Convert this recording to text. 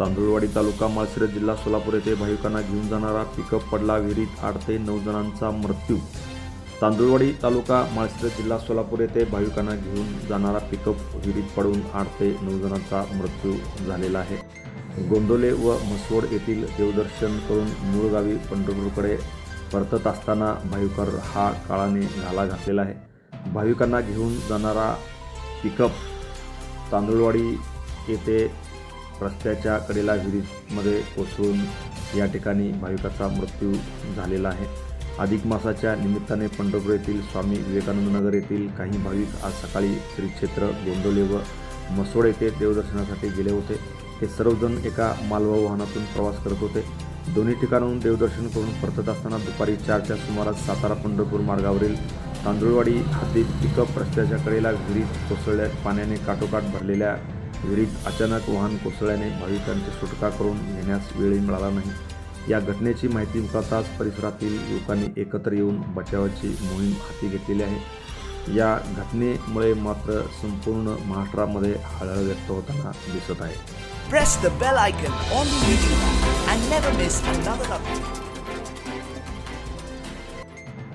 तांदुळवाडी तालुका माळशिरस जिल्हा सोलापूर येथे भाविकांना घेऊन जाणारा पिकअप पडला विहिरीत, 8 ते 9 जणांचा मृत्यू। तांदुळवाडी तालुका माळशिरस जिल्हा सोलापूर येथे भाविकांना घेऊन जाणारा पिकअप विहिरीत पडून 8 ते 9 जणांचा मृत्यू झालेला आहे। गोंदोले व म्हसवड येथील देवदर्शन करून मूळ गावी पंढरपूरकडे परतत असताना भाविकांवर हा काळाने घाला घातलेला आहे। भाविकांना घेऊन जाणारा पिकअप तांदुळवाडी येथे रस्त्याच्या कडेला विहिरीमध्ये कोसळून या ठिकाणी भाविकाचा मृत्यू झालेला आहे। अधिक मासाच्या निमित्ताने पंढरपूर येथील स्वामी विवेकानंद नगर येथील काही भाविक आज सकाळी श्री क्षेत्र गोंदोले व म्हसवड येथे देवदर्शनासाठी गेले होते। हे सर्वजण एका मालवाहू वाहनातून प्रवास करत होते। दोन्ही ठिकाणाहून देवदर्शन करून परतत असताना दुपारी 4च्या सुमारास सातारा पंढरपूर मार्गावरील तांदुळवाडी हद्दीत पिकअप रस्त्याच्या कडेला विहिरीत कोसळल्या। पाण्याने काठोकाठ भरलेल्या विहिरीत अचानक वाहन कोसळल्याने भाविकांची सुटका करून घेण्यास वेळही मिळाला नाही। या घटनेची माहिती मिळताच परिसरातील युवकांनी एकत्र येऊन बचावाची मोहीम हाती घेतलेली आहे। या घटनेमुळे मात्र संपूर्ण महाराष्ट्रामध्ये हळहळ व्यक्त होताना दिसत आहे। Press the bell icon on the YouTube app and never miss another update.